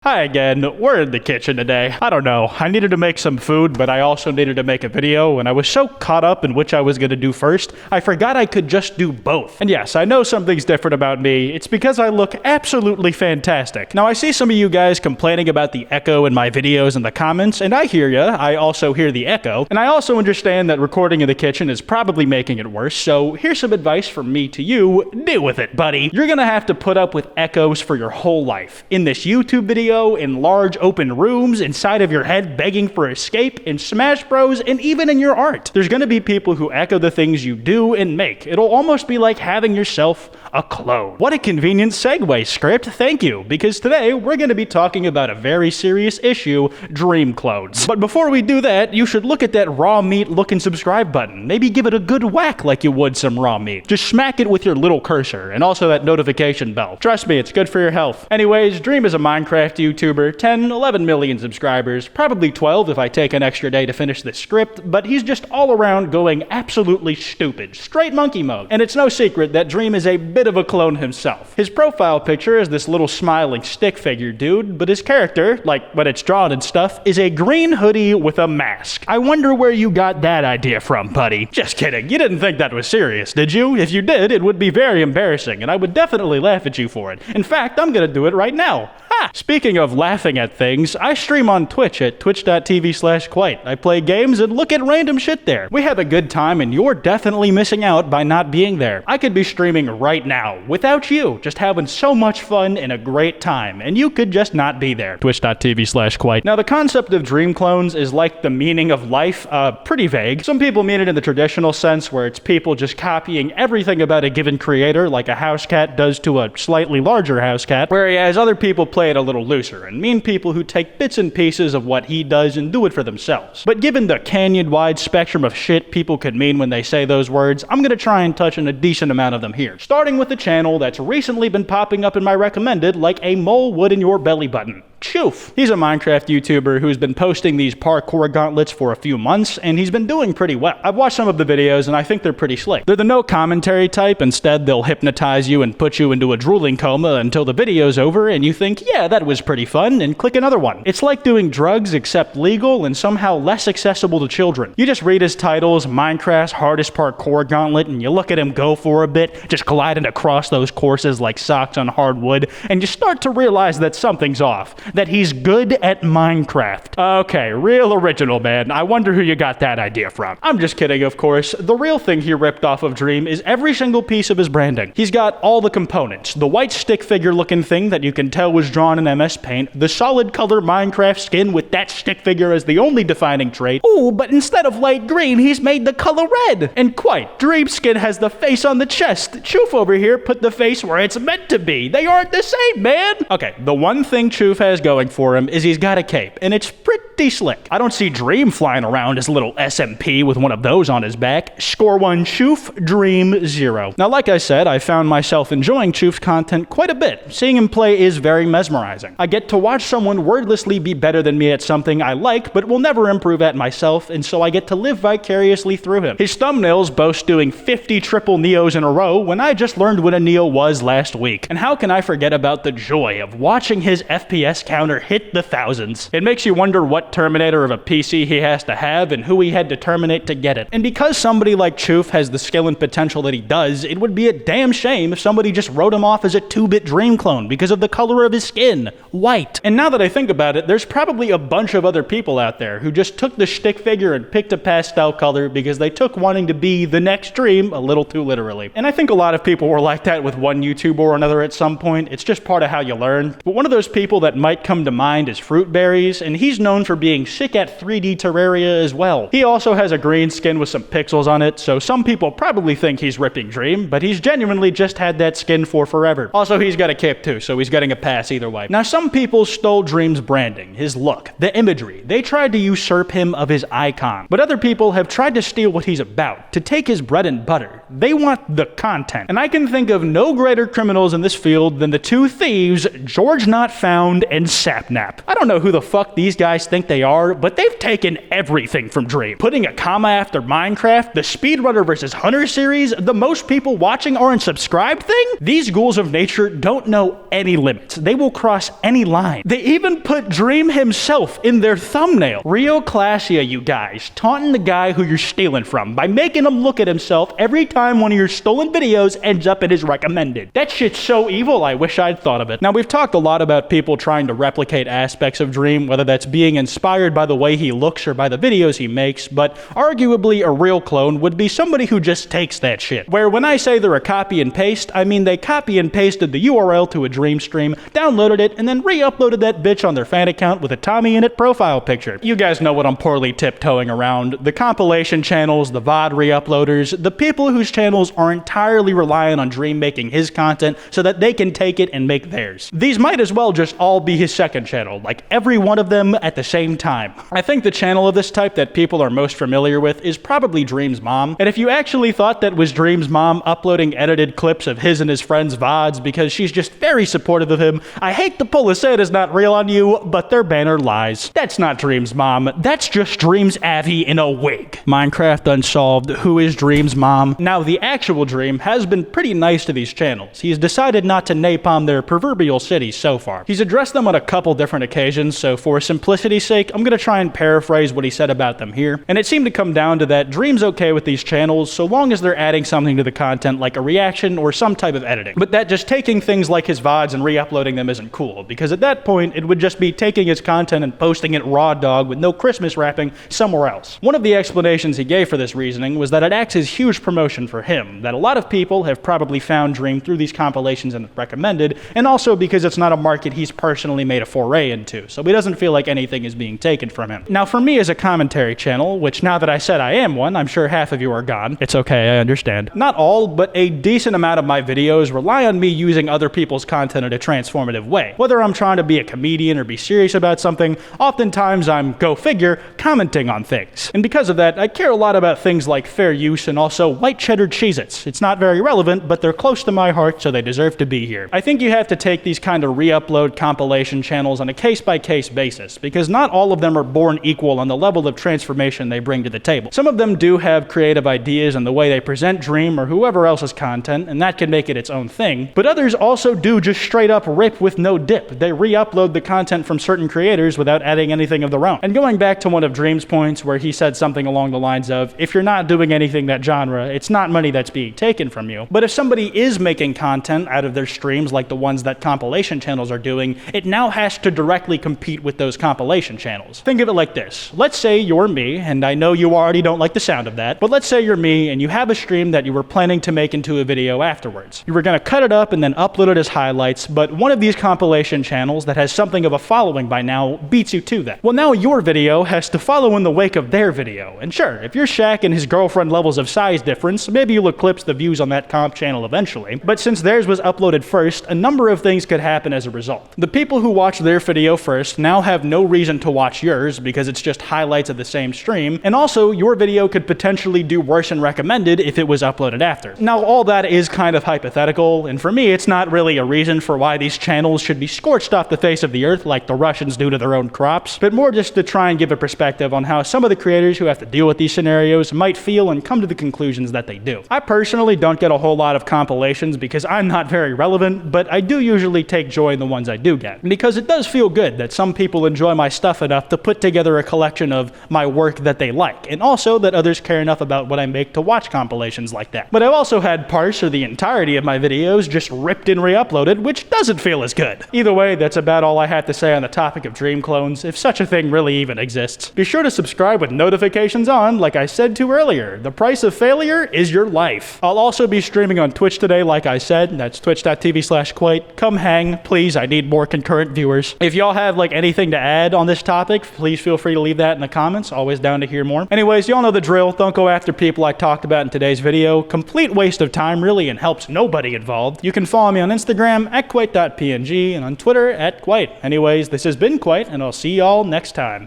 Hi again, we're in the kitchen today. I don't know, I needed to make some food, but I also needed to make a video, and I was so caught up in which I was gonna do first, I forgot I could just do both. And yes, I know something's different about me, it's because I look absolutely fantastic. Now I see some of you guys complaining about the echo in my videos in the comments, and I hear ya, I also hear the echo, and I also understand that recording in the kitchen is probably making it worse, so here's some advice from me to you, deal with it, buddy. You're gonna have to put up with echoes for your whole life. In this YouTube video, in large open rooms, inside of your head begging for escape, in Smash Bros, and even in your art. There's gonna be people who echo the things you do and make. It'll almost be like having yourself a clone. What a convenient segue, script, thank you, because today we're gonna be talking about a very serious issue, dream clones. But before we do that, you should look at that raw meat look and subscribe button. Maybe give it a good whack like you would some raw meat. Just smack it with your little cursor, and also that notification bell. Trust me, it's good for your health. Anyways, Dream is a Minecraft YouTuber, 10, 11 million subscribers, probably 12 if I take an extra day to finish this script, but he's just all around going absolutely stupid, straight monkey mode. And it's no secret that Dream is a bit of a clone himself. His profile picture is this little smiling stick figure dude, but his character, like when it's drawn and stuff, is a green hoodie with a mask. I wonder where you got that idea from, buddy. Just kidding, you didn't think that was serious, did you? If you did, it would be very embarrassing, and I would definitely laugh at you for it. In fact, I'm gonna do it right now. Speaking of laughing at things, I stream on Twitch at twitch.tv/Kwite. I play games and look at random shit there. We have a good time and you're definitely missing out by not being there. I could be streaming right now, without you, just having so much fun and a great time, and you could just not be there. Twitch.tv/Kwite. Now the concept of dream clones is like the meaning of life, pretty vague. Some people mean it in the traditional sense where it's people just copying everything about a given creator like a house cat does to a slightly larger house cat, whereas other people play it a little looser and mean people who take bits and pieces of what he does and do it for themselves. But given the canyon-wide spectrum of shit people could mean when they say those words, I'm gonna try and touch on a decent amount of them here. Starting with the channel that's recently been popping up in my recommended like a mole would in your belly button. Choof. He's a Minecraft YouTuber who's been posting these parkour gauntlets for a few months, and he's been doing pretty well. I've watched some of the videos, and I think they're pretty slick. They're the no commentary type. Instead, they'll hypnotize you and put you into a drooling coma until the video's over, and you think, yeah, that was pretty fun, and click another one. It's like doing drugs, except legal and somehow less accessible to children. You just read his titles, Minecraft's hardest parkour gauntlet, and you look at him go for a bit, just gliding across those courses like socks on hardwood, and you start to realize that something's off. That he's good at Minecraft. Okay, real original, man. I wonder who you got that idea from. I'm just kidding, of course. The real thing he ripped off of Dream is every single piece of his branding. He's got all the components. The white stick figure looking thing that you can tell was drawn in MS Paint, the solid color Minecraft skin with that stick figure as the only defining trait. Ooh, but instead of light green, he's made the color red. And Kwite, Dream skin has the face on the chest. Choof over here put the face where it's meant to be. They aren't the same, man. Okay, the one thing Choof has going for him is he's got a cape, and it's pretty slick. I don't see Dream flying around as a little SMP with one of those on his back. Score 1 Choof, Dream 0. Now, like I said, I found myself enjoying Choof's content quite a bit. Seeing him play is very mesmerizing. I get to watch someone wordlessly be better than me at something I like, but will never improve at myself, and so I get to live vicariously through him. His thumbnails boast doing 50 triple Neos in a row when I just learned what a Neo was last week. And how can I forget about the joy of watching his FPS counter hit the thousands? It makes you wonder what Terminator of a PC he has to have and who he had to terminate to get it. And because somebody like Choof has the skill and potential that he does, it would be a damn shame if somebody just wrote him off as a 2-bit Dream clone because of the color of his skin, white. And now that I think about it, there's probably a bunch of other people out there who just took the shtick figure and picked a pastel color because they took wanting to be the next Dream a little too literally. And I think a lot of people were like that with one YouTuber or another at some point. It's just part of how you learn. But one of those people that might come to mind is Fruitberries, and he's known for being sick at 3D Terraria as well. He also has a green skin with some pixels on it, so some people probably think he's ripping Dream, but he's genuinely just had that skin for forever. Also, he's got a cape too, so he's getting a pass either way. Now, some people stole Dream's branding, his look, the imagery. They tried to usurp him of his icon. But other people have tried to steal what he's about, to take his bread and butter. They want the content. And I can think of no greater criminals in this field than the two thieves, George Not Found and Sapnap. I don't know who the fuck these guys think think they are, but they've taken everything from Dream. Putting a comma after Minecraft, the Speedrunner vs. Hunter series, the most people watching are unsubscribed thing? These ghouls of nature don't know any limits. They will cross any line. They even put Dream himself in their thumbnail. Real Classia, you guys, taunting the guy who you're stealing from by making him look at himself every time one of your stolen videos ends up in his recommended. That shit's so evil, I wish I'd thought of it. Now, we've talked a lot about people trying to replicate aspects of Dream, whether that's being inspired by the way he looks or by the videos he makes, but arguably a real clone would be somebody who just takes that shit. Where when I say they're a copy and paste, I mean they copy and pasted the URL to a Dream stream, downloaded it, and then re-uploaded that bitch on their fan account with a Tommy in it profile picture. You guys know what I'm poorly tiptoeing around. The compilation channels, the VOD re-uploaders, the people whose channels are entirely reliant on Dream making his content so that they can take it and make theirs. These might as well just all be his second channel, like every one of them at the same time. I think the channel of this type that people are most familiar with is probably Dream's mom, and if you actually thought that was Dream's mom uploading edited clips of his and his friends' VODs because she's just very supportive of him, I hate to pull a say it is not real on you, but their banner lies. That's not Dream's mom, that's just Dream's Avi in a wig. Minecraft Unsolved, who is Dream's mom? Now, the actual Dream has been pretty nice to these channels. He's decided not to napalm their proverbial cities so far. He's addressed them on a couple different occasions, so for simplicity's sake, I'm gonna try and paraphrase what he said about them here. And it seemed to come down to that Dream's okay with these channels so long as they're adding something to the content like a reaction or some type of editing. But that just taking things like his VODs and re-uploading them isn't cool, because at that point, it would just be taking his content and posting it raw dog with no Christmas wrapping somewhere else. One of the explanations he gave for this reasoning was that it acts as huge promotion for him, that a lot of people have probably found Dream through these compilations and recommended, and also because it's not a market he's personally made a foray into, so he doesn't feel like anything is being taken from him. Now, for me as a commentary channel, which now that I said I am one, I'm sure half of you are gone. It's okay, I understand. Not all, but a decent amount of my videos rely on me using other people's content in a transformative way. Whether I'm trying to be a comedian or be serious about something, oftentimes I'm, go figure, commenting on things. And because of that, I care a lot about things like fair use and also white cheddar Cheez-Its. It's not very relevant, but they're close to my heart, so they deserve to be here. I think you have to take these kind of re-upload compilation channels on a case-by-case basis, because not all of them are born equal on the level of transformation they bring to the table. Some of them do have creative ideas in the way they present Dream or whoever else's content, and that can make it its own thing, but others also do just straight up rip with no dip. They re-upload the content from certain creators without adding anything of their own. And going back to one of Dream's points where he said something along the lines of, if you're not doing anything that genre, it's not money that's being taken from you. But if somebody is making content out of their streams like the ones that compilation channels are doing, it now has to directly compete with those compilation channels. Think of it like this. Let's say you're me, and I know you already don't like the sound of that, but let's say you're me and you have a stream that you were planning to make into a video afterwards. You were gonna cut it up and then upload it as highlights, but one of these compilation channels that has something of a following by now beats you to that. Well, now your video has to follow in the wake of their video. And sure, if you're Shaq and his girlfriend levels of size difference, maybe you'll eclipse the views on that comp channel eventually. But since theirs was uploaded first, a number of things could happen as a result. The people who watch their video first now have no reason to watch yours because it's just highlights of the same stream, and also your video could potentially do worse than recommended if it was uploaded after. Now, all that is kind of hypothetical, and for me, it's not really a reason for why these channels should be scorched off the face of the earth like the Russians do to their own crops, but more just to try and give a perspective on how some of the creators who have to deal with these scenarios might feel and come to the conclusions that they do. I personally don't get a whole lot of compilations because I'm not very relevant, but I do usually take joy in the ones I do get, because it does feel good that some people enjoy my stuff enough to put together a collection of my work that they like, and also that others care enough about what I make to watch compilations like that. But I've also had parts or the entirety of my videos just ripped and re-uploaded, which doesn't feel as good. Either way, that's about all I have to say on the topic of Dream clones, if such a thing really even exists. Be sure to subscribe with notifications on, like I said to earlier. The price of failure is your life. I'll also be streaming on Twitch today, like I said. That's twitch.tv/Kwite. Come hang, please. I need more concurrent viewers. If y'all have like anything to add on this topic, please feel free to leave that in the comments. Always down to hear more. Anyways, y'all know the drill. Don't go after people I talked about in today's video. Complete waste of time, really, and helps nobody involved. You can follow me on Instagram at kwite.png and on Twitter at Kwite. Anyways, this has been Kwite, and I'll see y'all next time.